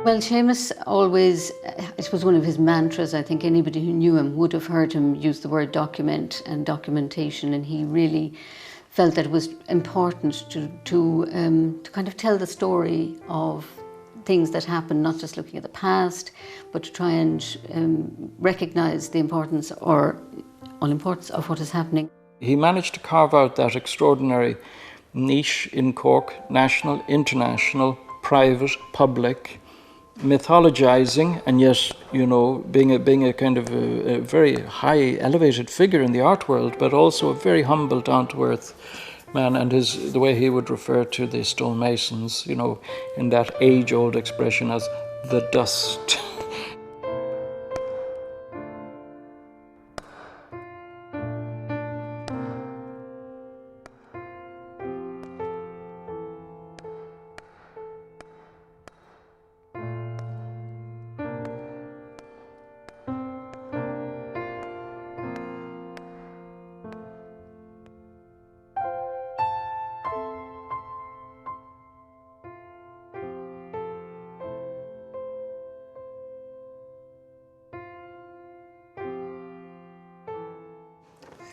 Well, Seamus always, it was one of his mantras. I think anybody who knew him would have heard him use the word document and documentation, and he really felt that it was important to kind of tell the story of things that happened, not just looking at the past, but to try and recognise the importance or unimportance of what is happening. He managed to carve out that extraordinary niche in Cork, national, international, private, public, mythologizing, and yet, you know, being a kind of a very high elevated figure in the art world, but also a very humble, down-to-earth man. And the way he would refer to the stonemasons, you know, in that age-old expression as the dust.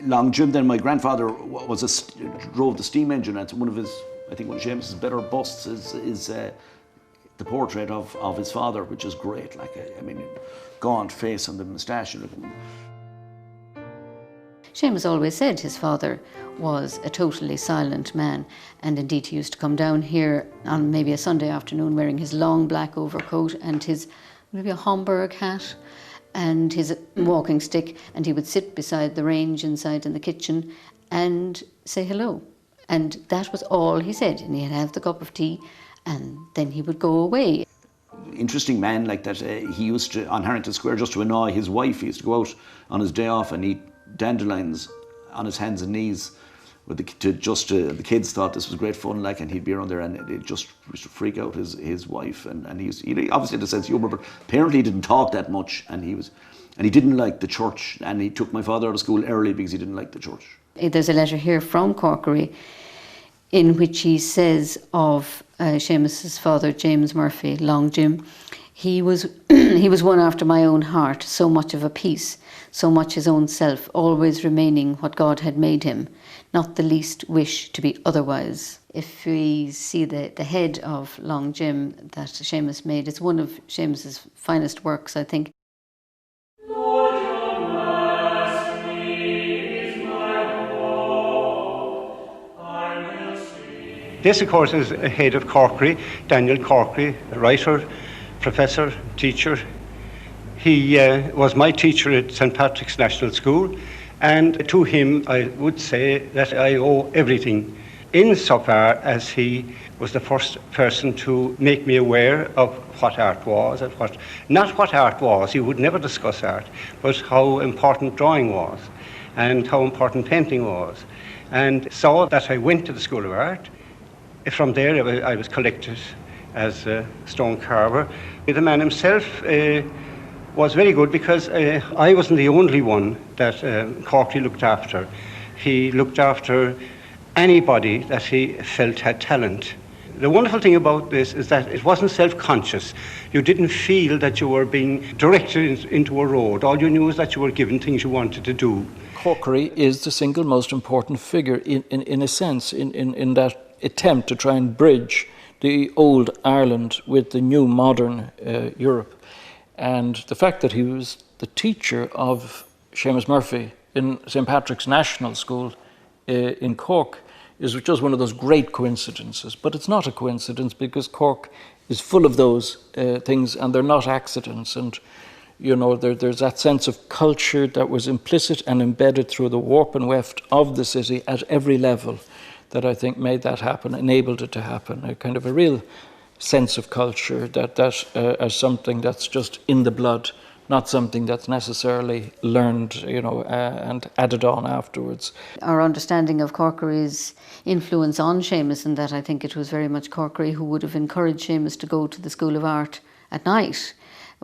Long Jim, then my grandfather drove the steam engine, and one of Seamus's better busts is the portrait of his father, which is great. Like, I mean, gaunt face and the moustache. Seamus always said his father was a totally silent man, and indeed he used to come down here on maybe a Sunday afternoon wearing his long black overcoat and his maybe a Homburg hat and his walking stick, and he would sit beside the range inside in the kitchen and say hello. And that was all he said, and he'd have the cup of tea and then he would go away. Interesting man like that. He used to, on Harrington Square, just to annoy his wife, he used to go out on his day off and eat dandelions on his hands and knees. With the kids thought this was great fun, like, and he'd be around there, and it just used to freak out his wife. And he obviously had a sense of humour, but apparently he didn't talk that much, and he didn't like the church, and he took my father out of school early because he didn't like the church. There's a letter here from Corkery in which he says of Seamus's father, James Murphy, Long Jim, he was one after my own heart, so much of a piece, so much his own self, always remaining what God had made him, not the least wish to be otherwise. If we see the head of Long Jim that Seamus made, it's one of Seamus's finest works, I think. This, of course, is a head of Corkery, Daniel Corkery, a writer, professor, teacher. He was my teacher at St. Patrick's National School, and to him I would say that I owe everything, insofar as he was the first person to make me aware of what art was and not what art was. He would never discuss art, but how important drawing was and how important painting was, and saw that I went to the School of Art. From there I was collected as a stone carver. The man himself was very good because I wasn't the only one that Corkery looked after. He looked after anybody that he felt had talent. The wonderful thing about this is that it wasn't self-conscious. You didn't feel that you were being directed into a road. All you knew was that you were given things you wanted to do. Corkery is the single most important figure in a sense in that attempt to try and bridge the old Ireland with the new modern Europe. And the fact that he was the teacher of Seamus Murphy in St. Patrick's National School in Cork is just one of those great coincidences. But it's not a coincidence because Cork is full of those things, and they're not accidents. And you know, there's that sense of culture that was implicit and embedded through the warp and weft of the city at every level that I think made that happen, enabled it to happen. A kind of a real sense of culture that as something that's just in the blood, not something that's necessarily learned, you know, and added on afterwards. Our understanding of Corkery's influence on Seamus, and that I think it was very much Corkery who would have encouraged Seamus to go to the School of Art at night,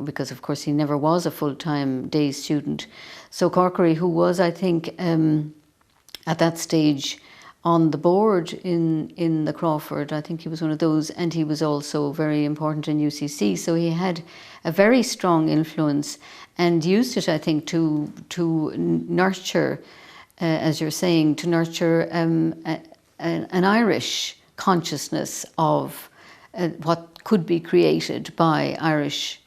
because of course he never was a full-time day student. So Corkery, who was, I think, at that stage on the board in the Crawford. I think he was one of those, and he was also very important in UCC. So he had a very strong influence and used it, I think, to nurture, as you're saying, to nurture an Irish consciousness of what could be created by Irish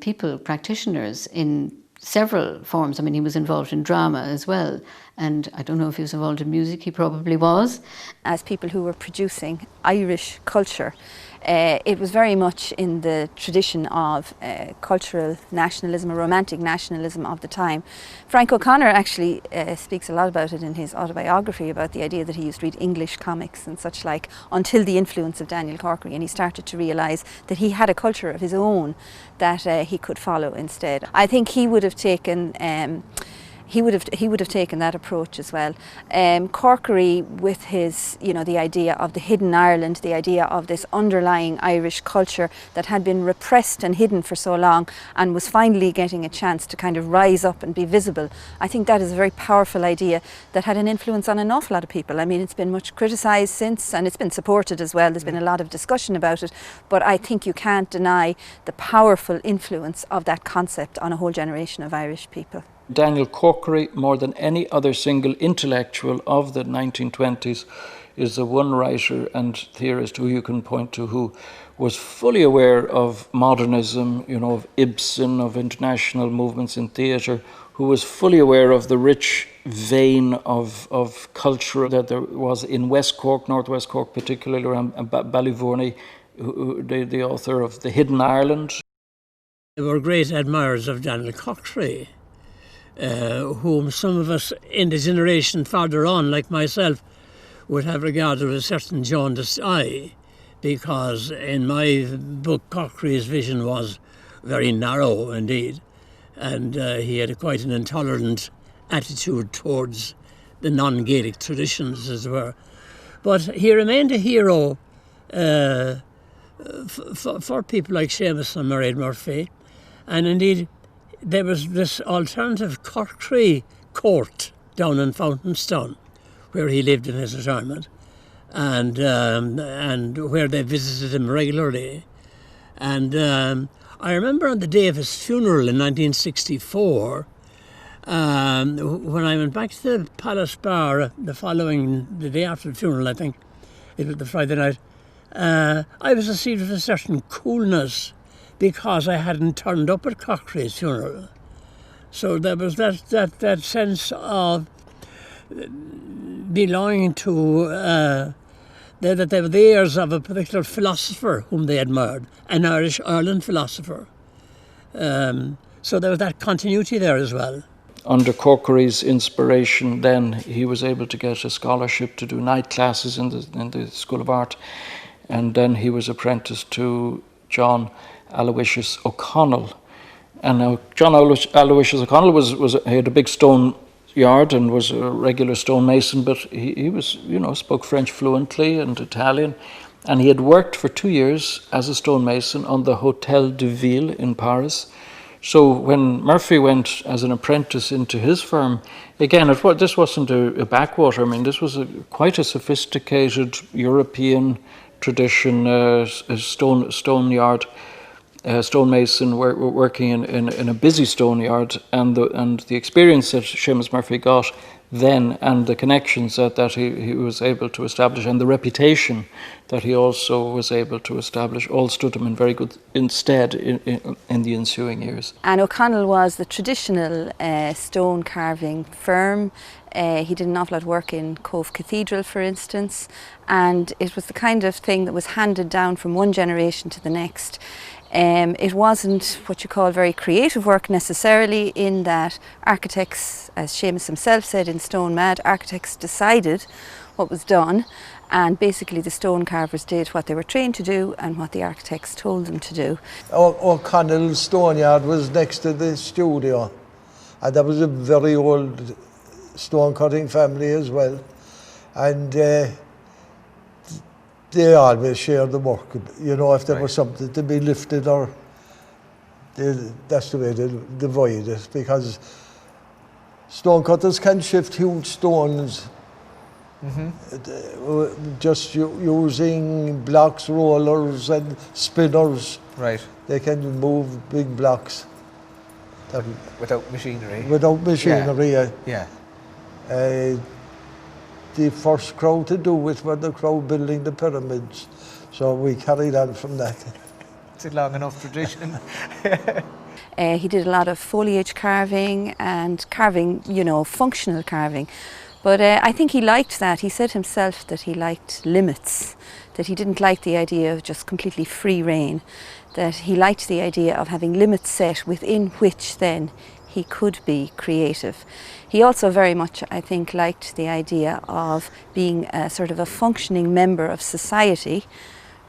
people, practitioners in several forms. I mean, he was involved in drama as well, and I don't know if he was involved in music. He probably was. As people who were producing Irish culture, it was very much in the tradition of cultural nationalism, or romantic nationalism of the time. Frank O'Connor actually speaks a lot about it in his autobiography, about the idea that he used to read English comics and such like until the influence of Daniel Corkery, and he started to realise that he had a culture of his own that he could follow instead. I think he would have taken he would have taken that approach as well. Corkery, with his, the idea of the hidden Ireland, the idea of this underlying Irish culture that had been repressed and hidden for so long and was finally getting a chance to kind of rise up and be visible. I think that is a very powerful idea that had an influence on an awful lot of people. I mean, it's been much criticised since, and it's been supported as well. There's been a lot of discussion about it, but I think you can't deny the powerful influence of that concept on a whole generation of Irish people. Daniel Corkery, more than any other single intellectual of the 1920s, is the one writer and theorist who you can point to who was fully aware of modernism, of Ibsen, of international movements in theatre, who was fully aware of the rich vein of culture that there was in West Cork, Northwest Cork, particularly around Ballyvourney, the author of The Hidden Ireland. They were great admirers of Daniel Corkery. Whom some of us in the generation farther on, like myself, would have regarded with a certain jaundiced eye, because in my book Corkery's vision was very narrow indeed, and he had quite an intolerant attitude towards the non-Gaelic traditions, as it were. But he remained a hero for people like Seamus and Murphy, and indeed there was this alternative Corkery court down in Fountainstown, where he lived in his retirement, and where they visited him regularly. And I remember on the day of his funeral in 1964, when I went back to the Palace Bar the day after the funeral, I think it was the Friday night, I was received with a certain coolness, because I hadn't turned up at Corkery's funeral. So there was that sense of belonging to, that they were the heirs of a particular philosopher whom they admired, an Irish Ireland philosopher. So there was that continuity there as well. Under Corkery's inspiration, then he was able to get a scholarship to do night classes in the School of Art, and then he was apprenticed to John Aloysius O'Connell. And now John Aloysius O'Connell he had a big stone yard and was a regular stonemason, but he was, spoke French fluently and Italian, and he had worked for 2 years as a stonemason on the Hôtel de Ville in Paris. So when Murphy went as an apprentice into his firm, again, this wasn't a backwater. I mean, this was quite a sophisticated European tradition, stone yard. Stonemason working in a busy stone yard, and the experience that Seamus Murphy got then, and the connections that he was able to establish, and the reputation that he also was able to establish, all stood him in very good stead in the ensuing years. And O'Connell was the traditional stone carving firm. He did an awful lot of work in Cove Cathedral, for instance, and it was the kind of thing that was handed down from one generation to the next. It wasn't what you call very creative work necessarily, in that architects, as Seamus himself said in Stone Mad, architects decided what was done, and basically the stone carvers did what they were trained to do and what the architects told them to do. O'Connell's stone yard was next to the studio, and that was a very old stone cutting family as well, and they always shared the work, if there was something to be lifted, or that's the way they divide it, because stone cutters can shift huge stones Just using blocks, rollers and spinners. Right. They can move big blocks. Without machinery. Without machinery, Yeah. The first crowd to do it were the crowd building the pyramids. So we carried on from that. It's a long enough tradition. He did a lot of foliage carving and carving, you know, functional carving. But I think he liked that. He said himself that he liked limits, that he didn't like the idea of just completely free rein, that he liked the idea of having limits set within which then he could be creative. He also very much, I think, liked the idea of being a sort of a functioning member of society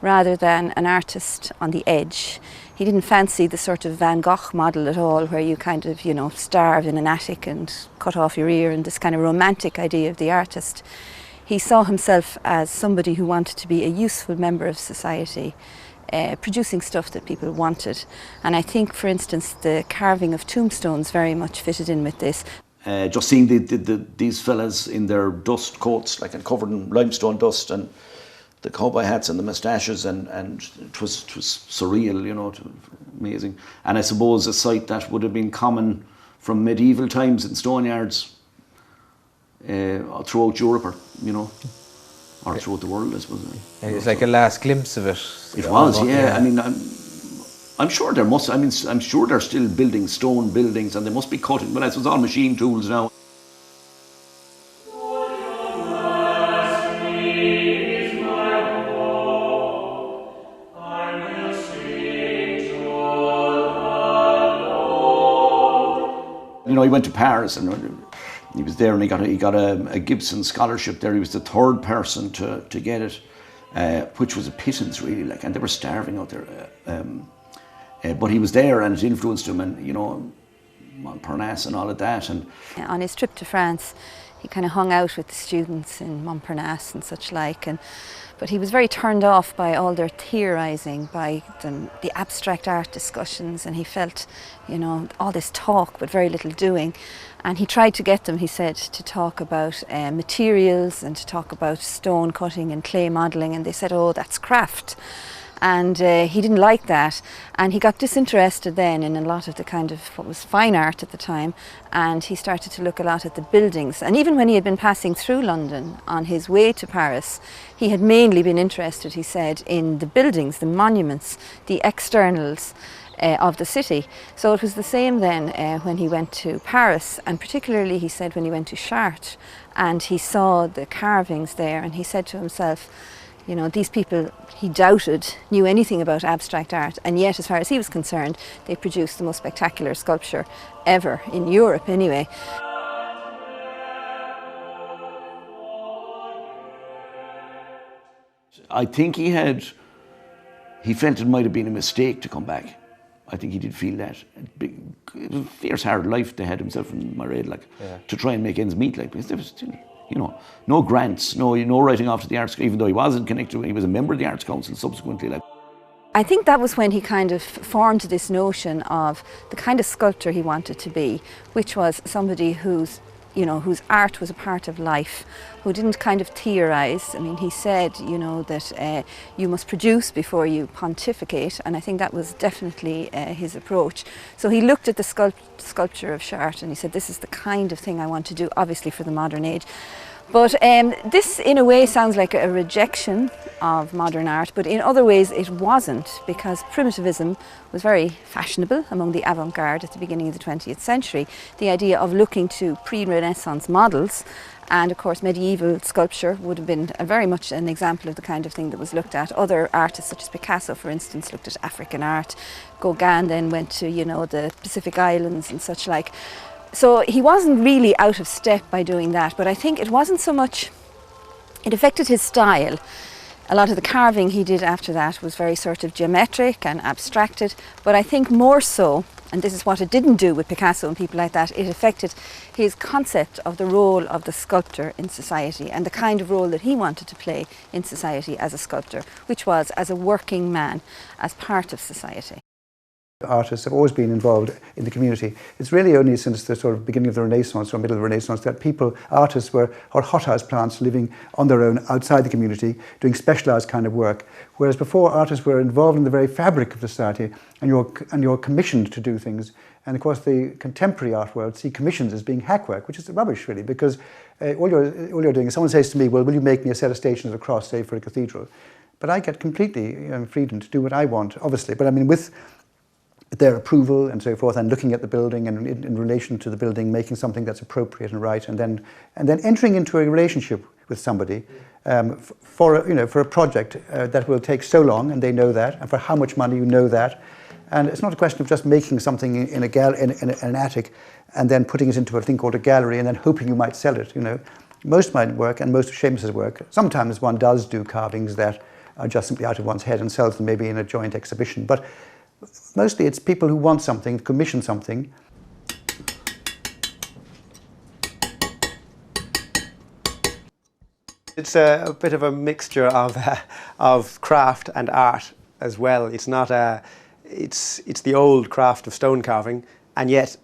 rather than an artist on the edge. He didn't fancy the sort of Van Gogh model at all, where you kind of, you know, starve in an attic and cut off your ear, and this kind of romantic idea of the artist. He saw himself as somebody who wanted to be a useful member of society, producing stuff that people wanted. And I think, for instance, the carving of tombstones very much fitted in with this. Just seeing these fellas in their dust coats, like and covered in limestone dust, and the cowboy hats and the moustaches, and it was surreal, you know, it was amazing. And I suppose a sight that would have been common from medieval times in stone yards throughout Europe, or, you know, or throughout the world, I suppose. It's like a last glimpse of it. It was, yeah. I mean, I'm sure there must. I mean, I'm sure they're still building stone buildings, and they must be cutting. But I suppose all machine tools now. You know, he went to Paris and he was there, and he got a Gibson scholarship there. He was the third person to get it, which was a pittance really, like, and they were starving out there. But he was there, and it influenced him, and, you know, Montparnasse and all of that. And on his trip to France, he kind of hung out with the students in Montparnasse and such like, but he was very turned off by all their theorising, by the abstract art discussions, and he felt, you know, all this talk but very little doing. And he tried to get them, he said, to talk about materials and to talk about stone cutting and clay modelling, and they said, oh, that's craft. And he didn't like that, and he got disinterested then in a lot of the kind of what was fine art at the time, and he started to look a lot at the buildings. And even when he had been passing through London on his way to Paris, he had mainly been interested, he said, in the buildings, the monuments, the externals of the city. So it was the same then when he went to Paris, and particularly, he said, when he went to Chartres and he saw the carvings there, and he said to himself, you know, these people, he doubted, knew anything about abstract art, and yet, as far as he was concerned, they produced the most spectacular sculpture ever, in Europe anyway. I think he felt it might have been a mistake to come back. I think he did feel that. It was a fierce, hard life they had, himself and Mairead, like, to try and make ends meet, like, because there was still, you know, no grants, no writing off to the Arts, even though he wasn't connected, he was a member of the Arts Council subsequently. Like. I think that was when he kind of formed this notion of the kind of sculptor he wanted to be, which was somebody whose art was a part of life, who didn't kind of theorise. I mean, he said, you know, that you must produce before you pontificate, and I think that was definitely his approach. So he looked at the sculpture of Chartres and he said, this is the kind of thing I want to do, obviously for the modern age. But this, in a way, sounds like a rejection of modern art, but in other ways it wasn't, because primitivism was very fashionable among the avant-garde at the beginning of the 20th century. The idea of looking to pre-Renaissance models, and of course medieval sculpture would have been very much an example of the kind of thing that was looked at. Other artists, such as Picasso, for instance, looked at African art. Gauguin then went to, you know, the Pacific Islands and such like. So he wasn't really out of step by doing that, but I think it wasn't so much, it affected his style. A lot of the carving he did after that was very sort of geometric and abstracted, but I think more so, and this is what it didn't do with Picasso and people like that, it affected his concept of the role of the sculptor in society and the kind of role that he wanted to play in society as a sculptor, which was as a working man, as part of society. Artists have always been involved in the community. It's really only since the sort of beginning of the Renaissance or middle of the Renaissance that artists were hothouse plants living on their own outside the community, doing specialised kind of work. Whereas before, artists were involved in the very fabric of society, and you're commissioned to do things. And of course, the contemporary art world see commissions as being hackwork, which is rubbish really, because all you're doing is someone says to me, well, will you make me a set of Stations of the Cross, say, for a cathedral? But I get completely freedom to do what I want, obviously. But I mean, with their approval and so forth, and looking at the building and in relation to the building, making something that's appropriate and right, and then entering into a relationship with somebody for a project that will take so long, and they know that, and for how much money, you know that. And it's not a question of just making something in an attic and then putting it into a thing called a gallery and then hoping you might sell it. Most of my work and most of Seamus's work, sometimes one does do carvings that are just simply out of one's head and sells them maybe in a joint exhibition, but mostly it's people who want something, commission something. It's a bit of a mixture of craft and art as well. It's not it's the old craft of stone carving, and yet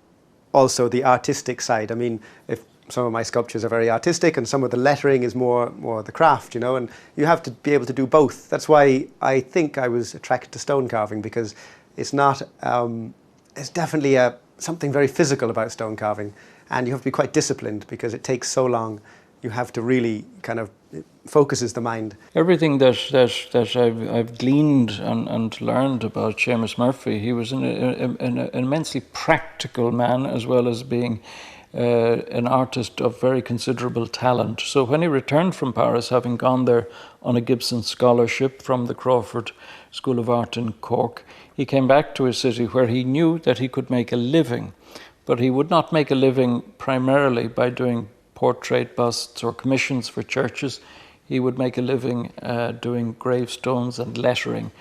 also the artistic side. I mean, if some of my sculptures are very artistic and some of the lettering is more the craft, and you have to be able to do both. That's why I think I was attracted to stone carving, because it's not, it's definitely something very physical about stone carving, and you have to be quite disciplined because it takes so long. You have to really kind of, it focuses the mind. Everything that I've gleaned and learned about Seamus Murphy, he was an immensely practical man, as well as being an artist of very considerable talent. So when he returned from Paris, having gone there on a Gibson scholarship from the Crawford School of Art in Cork, he came back to a city where he knew that he could make a living, but he would not make a living primarily by doing portrait busts or commissions for churches. He would make a living doing gravestones and lettering,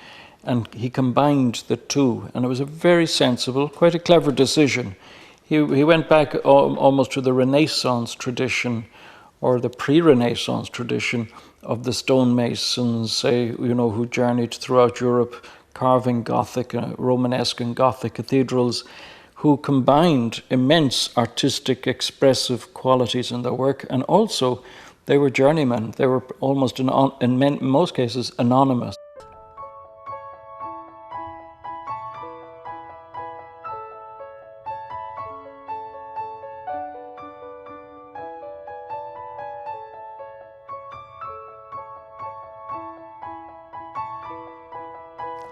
and he combined the two, and it was a very sensible, quite a clever decision. He went back almost to the Renaissance tradition, or the pre-Renaissance tradition of the stonemasons, say, who journeyed throughout Europe, carving Gothic, Romanesque and Gothic cathedrals, who combined immense artistic, expressive qualities in their work, and also they were journeymen. They were almost, in most cases, anonymous.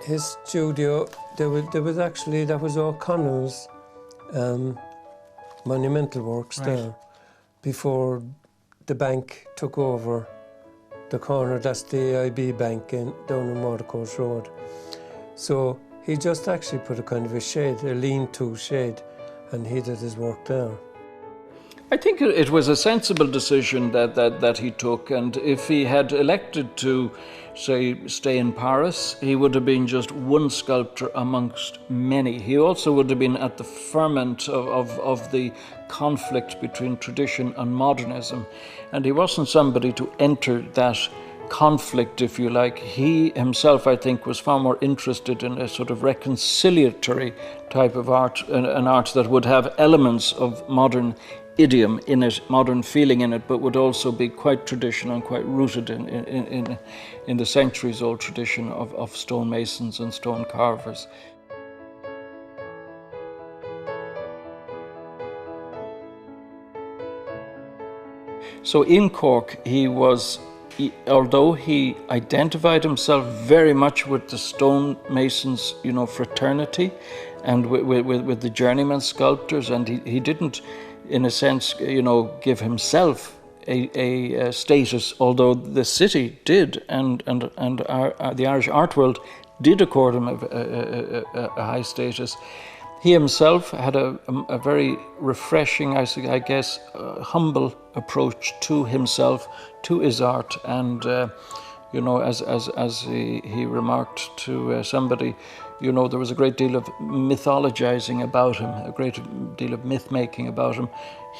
His studio, there was O'Connell's monumental works there before the bank took over the corner. That's the AIB bank down in Watercourse Road. So he just actually put a kind of a shade, a lean-to shade, and he did his work there. I think it was a sensible decision that he took, and if he had elected to, say, stay in Paris, he would have been just one sculptor amongst many. He also would have been at the ferment of the conflict between tradition and modernism, and he wasn't somebody to enter that conflict, if you like. He himself, I think, was far more interested in a sort of reconciliatory type of art, an art that would have elements of modern idiom in it, modern feeling in it, but would also be quite traditional and quite rooted in the centuries-old tradition of stonemasons and stone carvers. So in Cork, although he identified himself very much with the stonemasons, fraternity, and with the journeyman sculptors, and he didn't, in a sense, give himself a status, although the city did, and the Irish art world did accord him a high status. He himself had a very refreshing, I guess, humble approach to himself, to his art, and You know, as he remarked to somebody, you know, there was a great deal of mythologizing about him, a great deal of myth-making about him.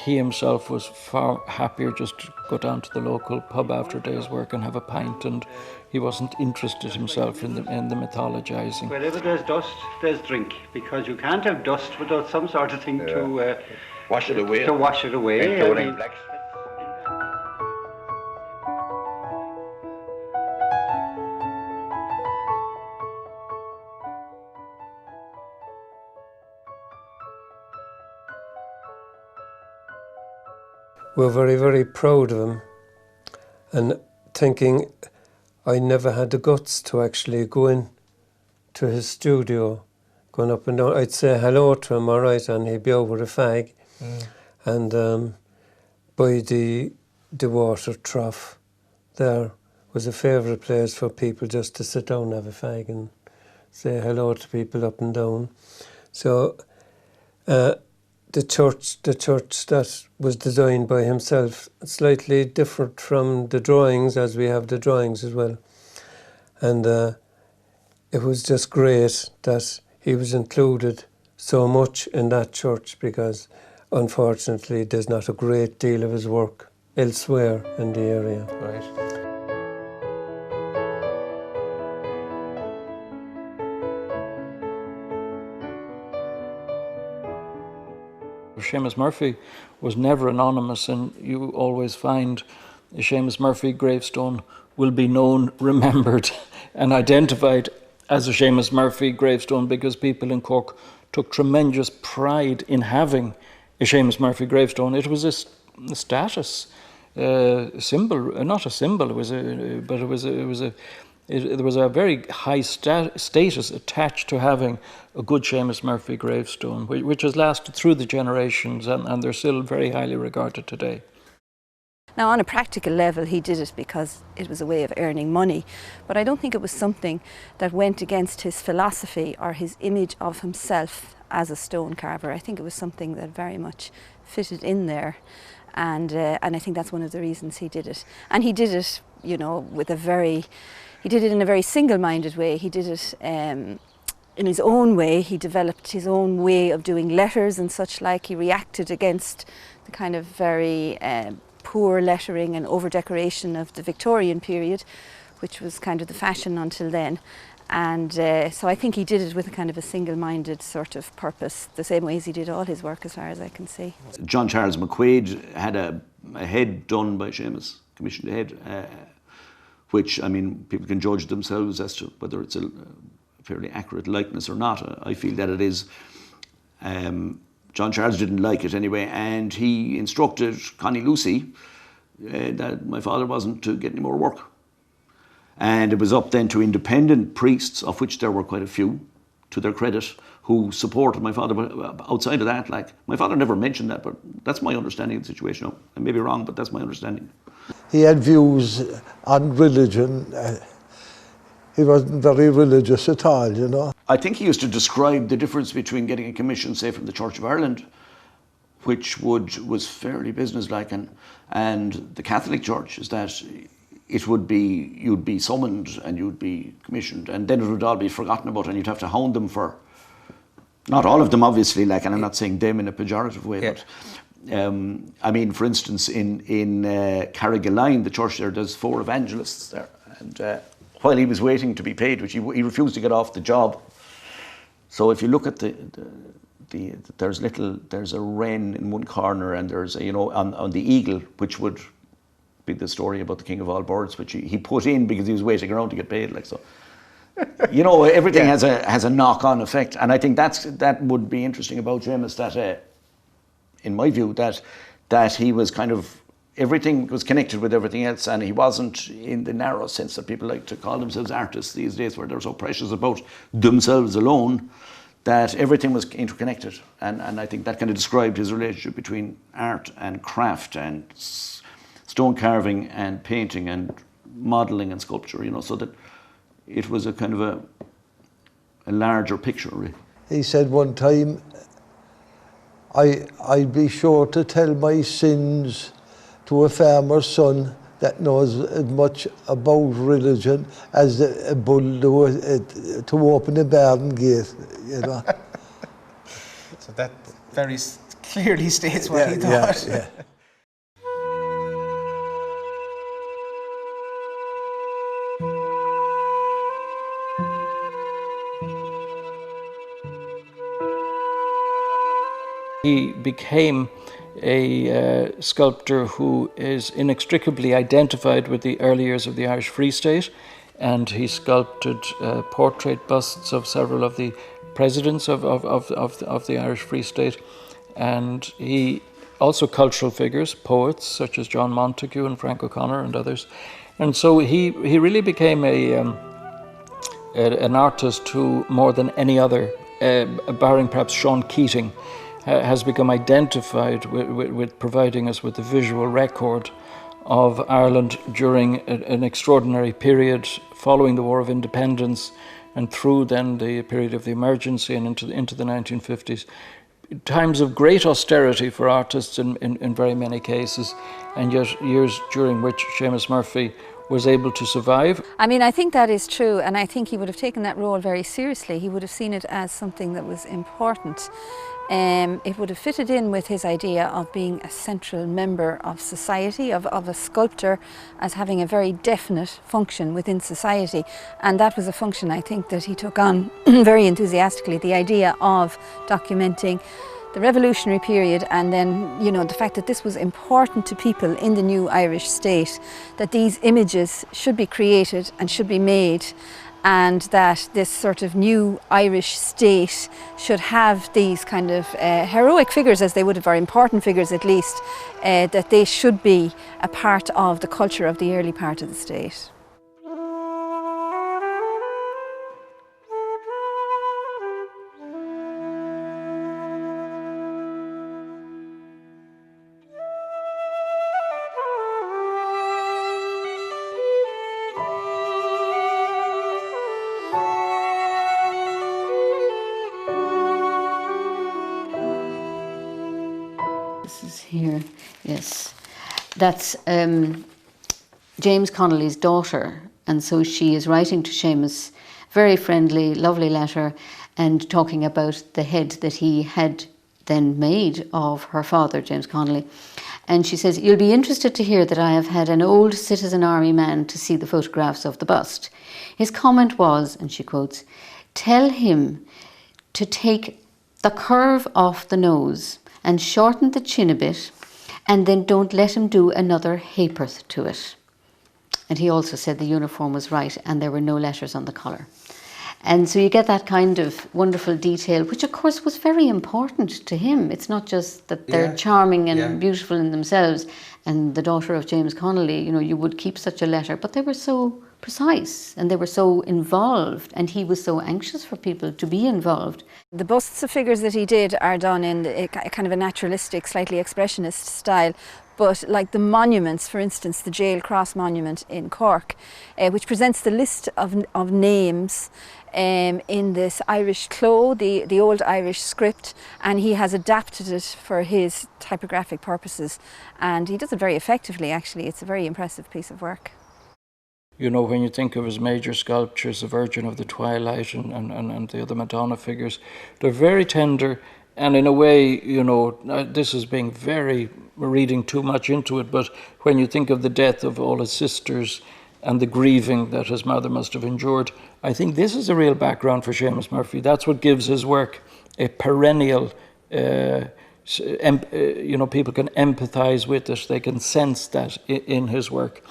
He himself was far happier just to go down to the local pub after a day's work and have a pint, and he wasn't interested himself in the mythologizing. Wherever there's dust, there's drink, because you can't have dust without some sort of thing to wash it away. To wash it away. Including black. We're very, very proud of him, and thinking I never had the guts to actually go in to his studio, going up and down. I'd say hello to him, all right, and he'd be over a fag. And by the water trough there was a favourite place for people just to sit down and have a fag and say hello to people up and down. So the church that was designed by himself, slightly different from the drawings, as we have the drawings as well. And it was just great that he was included so much in that church, because unfortunately there's not a great deal of his work elsewhere in the area. Right. Seamus Murphy was never anonymous, and you always find a Seamus Murphy gravestone will be known, remembered and identified as a Seamus Murphy gravestone, because people in Cork took tremendous pride in having a Seamus Murphy gravestone. It was a status symbol, not a symbol. There was a very high status attached to having a good Seamus Murphy gravestone, which has lasted through the generations, and they're still very highly regarded today. Now, on a practical level, he did it because it was a way of earning money, but I don't think it was something that went against his philosophy or his image of himself as a stone carver. I think it was something that very much fitted in there, and I think that's one of the reasons he did it. And he did it, you know, he did it in a very single-minded way. He did it in his own way. He developed his own way of doing letters and such like. He reacted against the kind of very poor lettering and over-decoration of the Victorian period, which was kind of the fashion until then. And so I think he did it with a kind of a single-minded sort of purpose, the same way as he did all his work, as far as I can see. John Charles McQuaid had a head done by Seamus, commissioned a head, which, I mean, people can judge themselves as to whether it's a fairly accurate likeness or not. I feel that it is. John Charles didn't like it anyway, and he instructed Connie Lucy that my father wasn't to get any more work. And it was up then to independent priests, of which there were quite a few, to their credit, who supported my father. But outside of that, like, my father never mentioned that, but that's my understanding of the situation. I may be wrong, but that's my understanding. He had views on religion. He wasn't very religious at all, you know. I think he used to describe the difference between getting a commission, say, from the Church of Ireland, which was fairly businesslike, and the Catholic Church, is that it would be, you'd be summoned and you'd be commissioned, and then it would all be forgotten about, and you'd have to hound them for, not all of them obviously, like, and I'm not saying them in a pejorative way, but I mean, for instance, in Carrigaline, the church there's 4 evangelists there, and while he was waiting to be paid, which he refused to get off the job. So if you look at there's a wren in one corner, and there's on the eagle, which would be the story about the king of all birds, which he put in because he was waiting around to get paid, like, so. Everything has a knock-on effect, and I think that would be interesting about Seamus, that in my view, that he was kind of, everything was connected with everything else, and he wasn't in the narrow sense that people like to call themselves artists these days, where they're so precious about themselves alone, that everything was interconnected. And I think that kind of described his relationship between art and craft and stone carving and painting and modelling and sculpture, so that it was a kind of a larger picture, really. He said one time, I'd be sure to tell my sins to a farmer's son that knows as much about religion as a bull to open a garden gate, you know. So that very clearly states what he thought. Yeah. He became a sculptor who is inextricably identified with the early years of the Irish Free State, and he sculpted portrait busts of several of the presidents of the Irish Free State, and he also cultural figures, poets such as John Montague and Frank O'Connor and others, and so he really became an artist who, more than any other, barring perhaps Sean Keating, has become identified with providing us with the visual record of Ireland during an extraordinary period following the War of Independence and through then the period of the emergency and into the 1950s. Times of great austerity for artists in very many cases, and yet years during which Seamus Murphy was able to survive. I mean, I think that is true, and I think he would have taken that role very seriously. He would have seen it as something that was important. It would have fitted in with his idea of being a central member of society, of a sculptor as having a very definite function within society. And that was a function, I think, that he took on very enthusiastically, the idea of documenting the revolutionary period, and then, you know, the fact that this was important to people in the new Irish state, that these images should be created and should be made, and that this sort of new Irish state should have these kind of heroic figures, as they would have, or important figures at least, that they should be a part of the culture of the early part of the state. This is here, yes. That's James Connolly's daughter, and so she is writing to Seamus, very friendly, lovely letter, and talking about the head that he had then made of her father, James Connolly. And she says, "You'll be interested to hear that I have had an old citizen army man to see the photographs of the bust. His comment was," and she quotes, "tell him to take the curve off the nose and shorten the chin a bit, and then don't let him do another ha'porth to it." And he also said the uniform was right and there were no letters on the collar. And so you get that kind of wonderful detail, which of course was very important to him. It's not just that they're charming and beautiful in themselves, and the daughter of James Connolly, you know, you would keep such a letter, but they were so precise and they were so involved, and he was so anxious for people to be involved. The busts of figures that he did are done in a kind of a naturalistic, slightly expressionist style. But like the monuments, for instance, the Jail Cross monument in Cork, which presents the list of names in this Irish clo, the old Irish script, and he has adapted it for his typographic purposes. And he does it very effectively, actually. It's a very impressive piece of work. You know, when you think of his major sculptures, the Virgin of the Twilight and the other Madonna figures, they're very tender, and in a way, you know, this is being very, reading too much into it, but when you think of the death of all his sisters and the grieving that his mother must have endured, I think this is a real background for Seamus Murphy. That's what gives his work a perennial, you know, people can empathise with it, they can sense that in his work.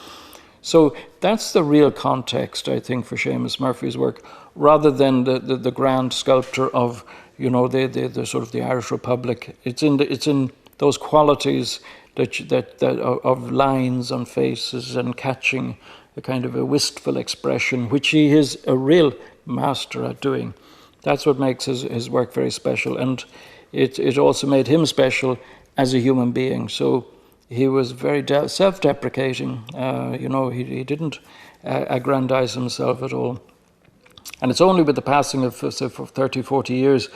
So that's the real context, I think, for Seamus Murphy's work, rather than the grand sculpture of, you know, the sort of the Irish Republic. It's in those qualities that of lines on faces and catching a kind of a wistful expression, which he is a real master at doing. That's what makes his work very special, and it also made him special as a human being. So he was very self-deprecating. You know, he didn't aggrandize himself at all. And it's only with the passing of, say, for 30, 40 years,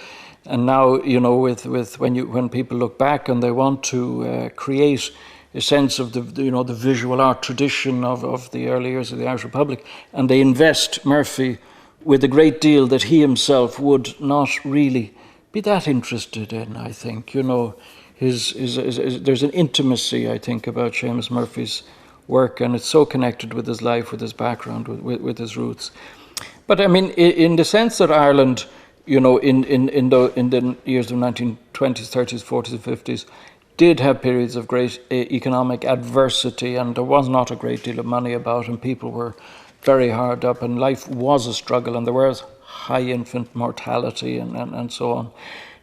and now, you know, with when people look back and they want to create a sense of the visual art tradition of the early years of the Irish Republic, and they invest Murphy with a great deal that he himself would not really be that interested in. I think there's an intimacy, I think, about Seamus Murphy's work, and it's so connected with his life, with his background, with his roots. But I mean, in the sense that Ireland, in the years of 1920s, 30s, 40s, and 50s, did have periods of great economic adversity, and there was not a great deal of money about, and people were very hard up, and life was a struggle, and there was high infant mortality and so on.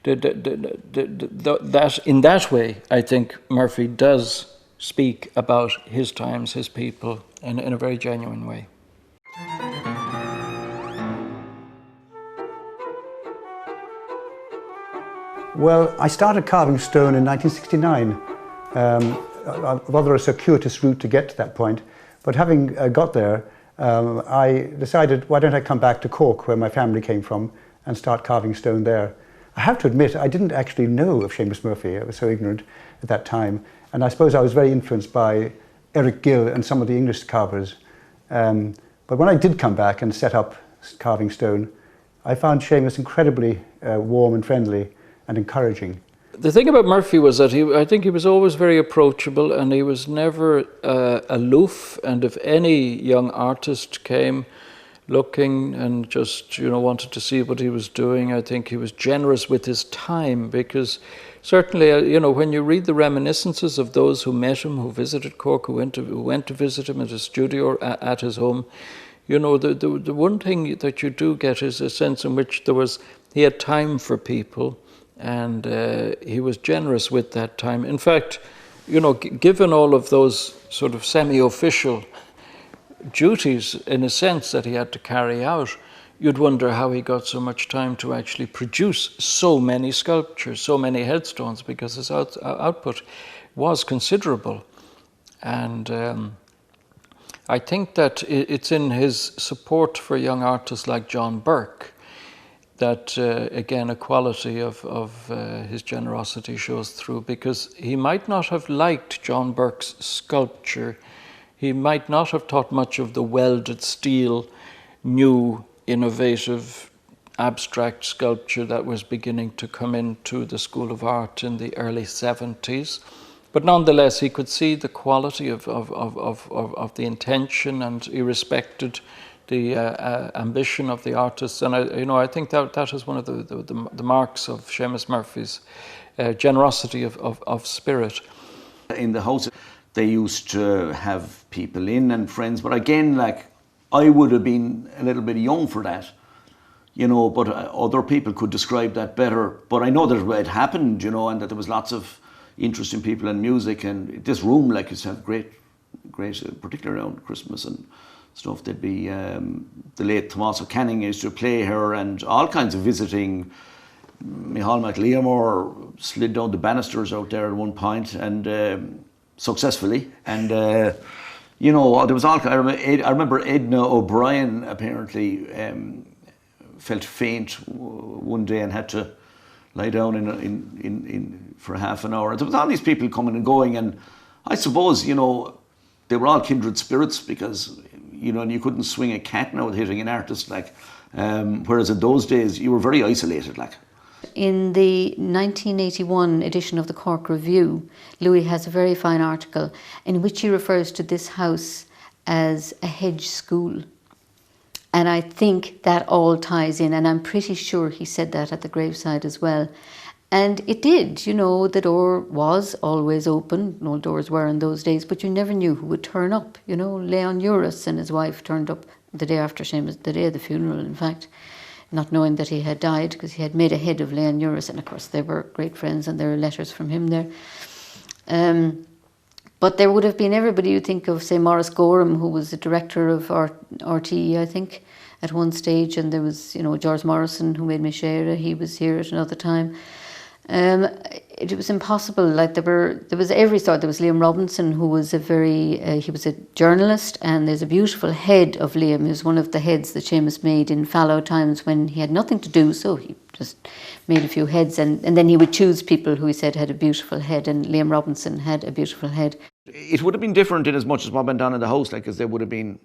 That in that way, I think Murphy does speak about his times, his people, in a very genuine way. Well, I started carving stone in 1969. Rather a circuitous route to get to that point, but having got there, I decided, why don't I come back to Cork, where my family came from, and start carving stone there. I have to admit, I didn't actually know of Seamus Murphy. I was so ignorant at that time. And I suppose I was very influenced by Eric Gill and some of the English carvers. But when I did come back and set up carving stone, I found Seamus incredibly warm and friendly and encouraging. The thing about Murphy was that I think he was always very approachable, and he was never aloof. And if any young artist came looking and just wanted to see what he was doing, I think he was generous with his time, because certainly when you read the reminiscences of those who met him, who visited Cork, who went to visit him at his studio or at his home, the one thing that you do get is a sense in which he had time for people. And he was generous with that time. In fact, given all of those sort of semi-official duties, in a sense, that he had to carry out, you'd wonder how he got so much time to actually produce so many sculptures, so many headstones, because his output was considerable. And I think that it's in his support for young artists like John Burke that, again, a quality of his generosity shows through, because he might not have liked John Burke's sculpture. He might not have thought much of the welded steel, new, innovative, abstract sculpture that was beginning to come into the School of Art in the early 70s. But nonetheless, he could see the quality of the intention, and he respected the ambition of the artists, and I think that is one of the marks of Seamus Murphy's generosity of spirit. In the house, they used to have people in and friends, but again, I would have been a little bit young for that, but other people could describe that better. But I know that it happened, and that there was lots of interesting people in music, and this room used to have great, particularly around Christmas and stuff. There'd be the late Tommaso Canning used to play here, and all kinds of visiting. Micheál MacLeamore slid down the banisters out there at one point, and successfully. And there was all. I remember Edna O'Brien apparently felt faint one day and had to lie down in for half an hour. There was all these people coming and going, and I suppose they were all kindred spirits, because and you couldn't swing a cat now with hitting an artist, whereas in those days you were very isolated. In the 1981 edition of the Cork Review, Louis has a very fine article in which he refers to this house as a hedge school. And I think that all ties in, and I'm pretty sure he said that at the graveside as well. And it did, the door was always open. No doors were in those days, but you never knew who would turn up. Leon Uris and his wife turned up the day after Seamus, the day of the funeral, in fact, not knowing that he had died, because he had made a head of Leon Uris, and of course they were great friends, and there are letters from him there. But there would have been everybody you think of, say Maurice Gorham, who was the director of RTE, I think, at one stage, and there was, George Morrison, who made Mishera, he was here at another time. It was impossible. There was every sort. There was Liam Robinson, who was he was a journalist, and there's a beautiful head of Liam, who's one of the heads that Seamus made in fallow times when he had nothing to do, so he just made a few heads, and then he would choose people who he said had a beautiful head, and Liam Robinson had a beautiful head. it would have been different in as much as what went on in the house, like, as there would have been,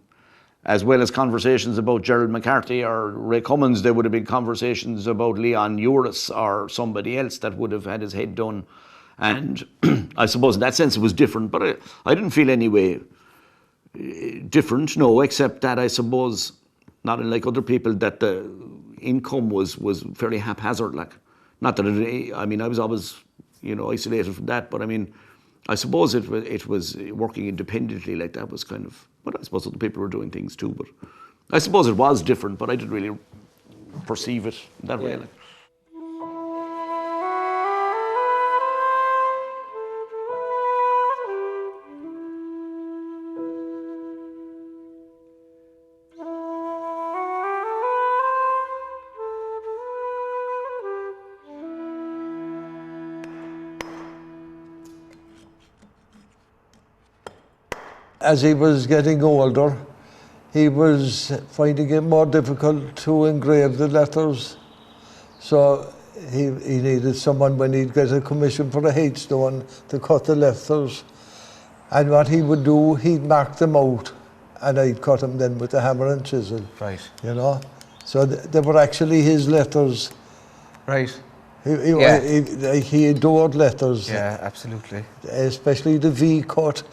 as well as conversations about Gerald McCarthy or Ray Cummins, there would have been conversations about Leon Uris or somebody else that would have had his head done. And I suppose in that sense it was different, but I didn't feel any way different, no, except that I suppose, not unlike other people, that the income was fairly haphazard, like. Not that I mean, I was always, isolated from that, but I mean, I suppose it was working independently, like that was kind of, but I suppose other people were doing things too, but I suppose it was different, but I didn't really perceive it that way. Like. As he was getting older, he was finding it more difficult to engrave the letters. So he needed someone, when he'd get a commission for a headstone, to cut the letters. And what he would do, he'd mark them out, and I'd cut them then with a hammer and chisel. Right. So they were actually his letters. Right. He adored letters. Yeah, absolutely. Especially the V cut,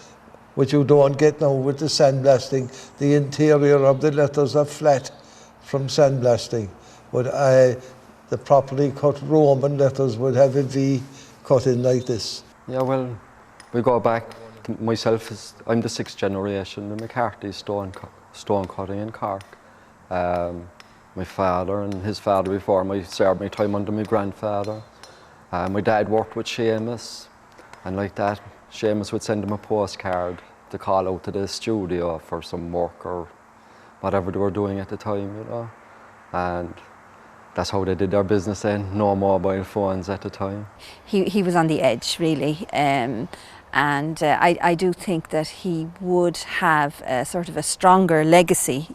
which you don't get now with the sandblasting. The interior of the letters are flat from sandblasting. But the properly cut Roman letters would have a V cut in like this. Yeah, well, we go back, myself, I'm the 6th generation, the McCarthy stone cutting in Cork. My father and his father before me served my time under my grandfather. My dad worked with Seamus, and like that, Seamus would send him a postcard to call out to the studio for some work or whatever they were doing at the time, and that's how they did their business then. No mobile phones at the time. He was on the edge, really, and I do think that he would have a sort of a stronger legacy,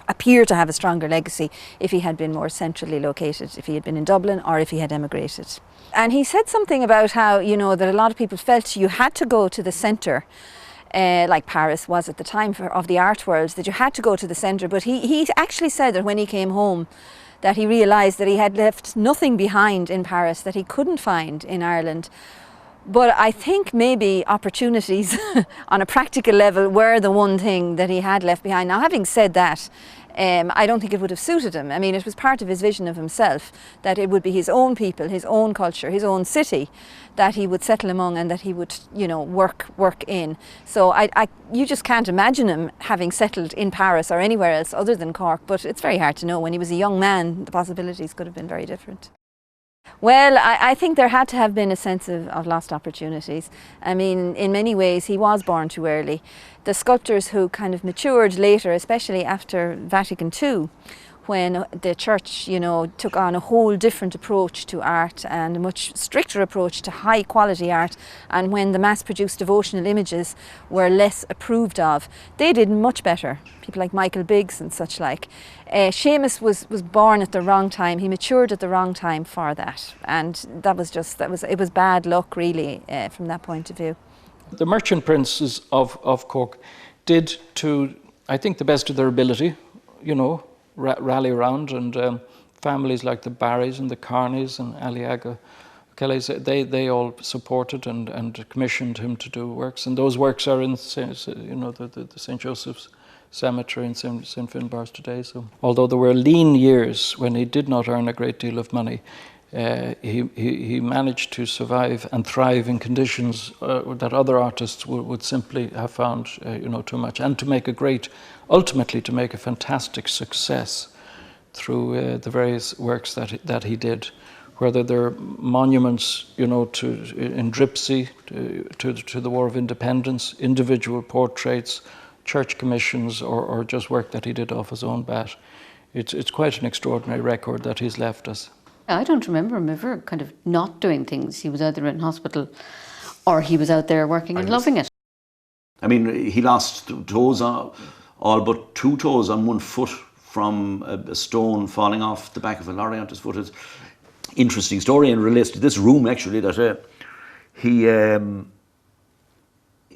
appear to have a stronger legacy if he had been more centrally located, if he had been in Dublin or if he had emigrated. And he said something about how, that a lot of people felt you had to go to the centre, like Paris was at the time of the art world, that you had to go to the centre. But he actually said that when he came home, that he realised that he had left nothing behind in Paris that he couldn't find in Ireland. But I think maybe opportunities on a practical level were the one thing that he had left behind. Now, having said that, I don't think it would have suited him. I mean, it was part of his vision of himself that it would be his own people, his own culture, his own city that he would settle among and that he would, work in. So you just can't imagine him having settled in Paris or anywhere else other than Cork, but it's very hard to know. When he was a young man, the possibilities could have been very different. Well, I think there had to have been a sense of lost opportunities. I mean, in many ways, he was born too early. The sculptors who kind of matured later, especially after Vatican II, when the church, took on a whole different approach to art and a much stricter approach to high quality art, and when the mass-produced devotional images were less approved of, they did much better. People like Michael Biggs and such like. Seamus was born at the wrong time. He matured at the wrong time for that, and it was bad luck, really, from that point of view. The merchant princes of Cork did, to I think the best of their ability, rally around, and families like the Barrys and the Carneys and Aliaga Kellys, they all supported and commissioned him to do works, and those works are in the St. Joseph's Cemetery in St. Finbarr's today. So, although there were lean years when he did not earn a great deal of money, he managed to survive and thrive in conditions that other artists would simply have found too much, and to make ultimately to make a fantastic success through the various works that he did, whether they're monuments in Dripsy to the War of Independence, individual portraits, church commissions, or just work that he did off his own bat. It's quite an extraordinary record that he's left us. I don't remember him ever kind of not doing things. He was either in hospital or he was out there working and loving it. I mean, he lost toes, all but 2 toes on 1 foot from a stone falling off the back of a lorry onto his foot. It's an interesting story and relates to this room, actually, that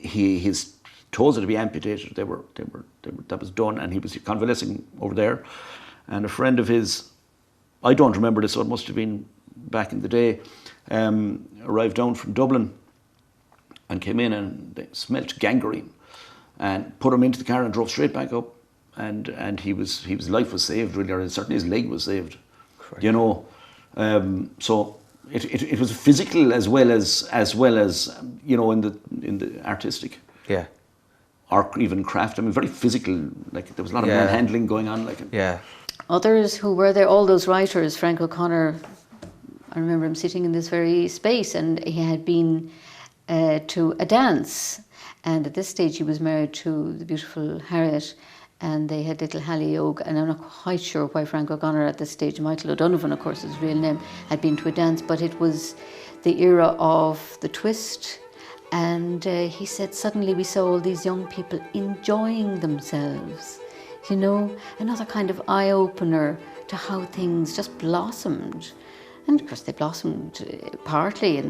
his toes had to be amputated. That was done, and he was convalescing over there. And a friend of his, I don't remember this, so it must have been back in the day, arrived down from Dublin and came in, and they smelt gangrene, and put him into the car and drove straight back up. And his life was saved, really, or certainly his leg was saved. Correct. You know, so it was physical as well as you know, in the artistic. Yeah. Or even craft. I mean, very physical. Like, there was a lot of manhandling going on. Like, yeah. Others who were there, all those writers, Frank O'Connor, I remember him sitting in this very space, and he had been to a dance, and at this stage he was married to the beautiful Harriet, and they had little Hallie Og, and I'm not quite sure why Frank O'Connor at this stage, Michael O'Donovan, of course, his real name, had been to a dance, but it was the era of the twist, and he said suddenly we saw all these young people enjoying themselves, you know, another kind of eye-opener to how things just blossomed. And of course they blossomed partly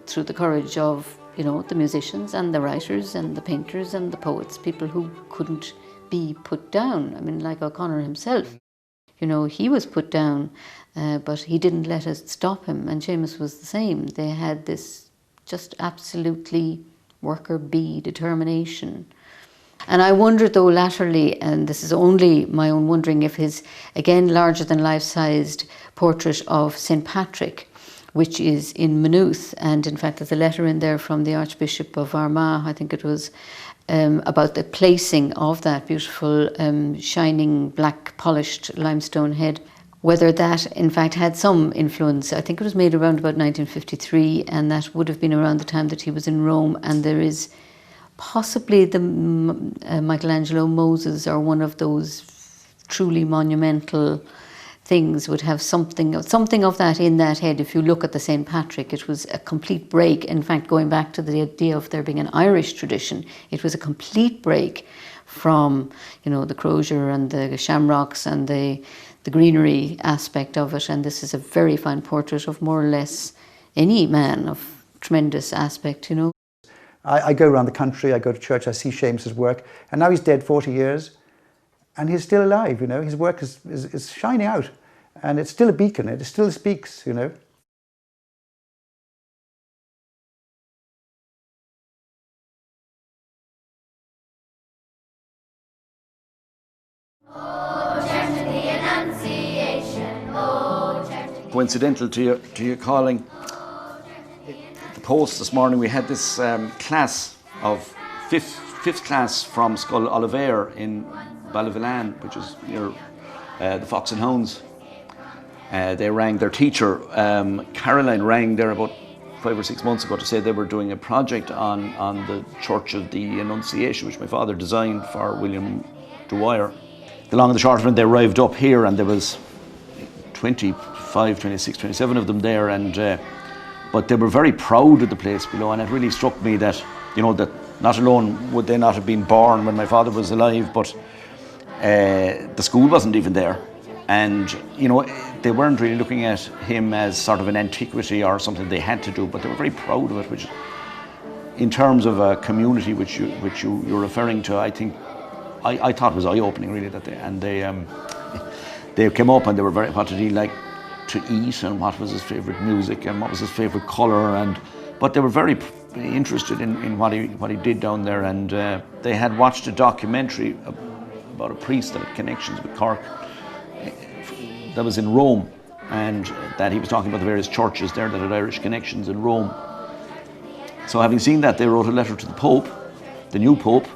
through the courage of, you know, the musicians and the writers and the painters and the poets, people who couldn't be put down. I mean, like O'Connor himself, you know, he was put down, but he didn't let it stop him. And Seamus was the same. They had this just absolutely worker bee determination. And I wondered, though, latterly, and this is only my own wondering, if his, again, larger than life-sized portrait of St. Patrick, which is in Maynooth, and in fact there's a letter in there from the Archbishop of Armagh, I think it was, about the placing of that beautiful shining black polished limestone head, whether that in fact had some influence. I think it was made around about 1953, and that would have been around the time that he was in Rome, and there is possibly the Michelangelo Moses, or one of those truly monumental things, would have something of that in that head. If you look at the St. Patrick, it was a complete break. In fact, going back to the idea of there being an Irish tradition, it was a complete break from, you know, the crozier and the shamrocks and the greenery aspect of it. And this is a very fine portrait of more or less any man of tremendous aspect, you know. I go around the country, I go to church, I see Seamus's work, and now he's dead 40 years, and he's still alive, you know. His work is shining out, and it's still a beacon, it still speaks, you know. coincidental to your calling, the post this morning, we had this class of fifth class from Scoil Oliver in Ballyvillan, which is near the Fox and Hounds. They rang their teacher, Caroline rang there about 5 or 6 months ago to say they were doing a project on the Church of the Annunciation, which my father designed for William Dwyer. The long and the short of it, they arrived up here and there was 25, 26, 27 of them there, and but they were very proud of the place below, and it really struck me that, you know, that not alone would they not have been born when my father was alive, but the school wasn't even there. And, you know, they weren't really looking at him as sort of an antiquity or something they had to do, but they were very proud of it, which, in terms of a community which you're referring to, I think, I thought was eye-opening, really, that they came up and they were very, what did he like to eat, and what was his favourite music, and what was his favourite colour, but they were very interested in what he did down there, and they had watched a documentary about a priest that had connections with Cork that was in Rome, and that he was talking about the various churches there that had Irish connections in Rome. So having seen that, they wrote a letter to the Pope, the new Pope,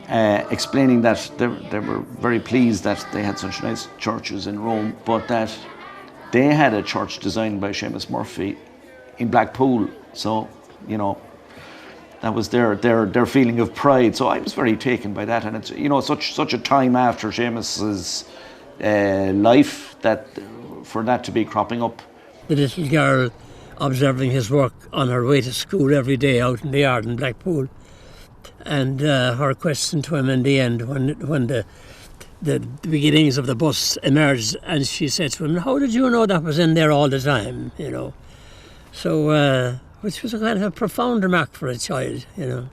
explaining that they were very pleased that they had such nice churches in Rome, but that they had a church designed by Seamus Murphy in Blackpool. So, you know, that was their feeling of pride. So I was very taken by that, and it's, you know, such a time after Seamus's life that for that to be cropping up. The little girl observing his work on her way to school every day out in the yard in Blackpool, and her question to him in the end when the beginnings of the bus emerged, and she said to him, "How did you know that was in there all the time?" You know, so which was a kind of a profound remark for a child, you know.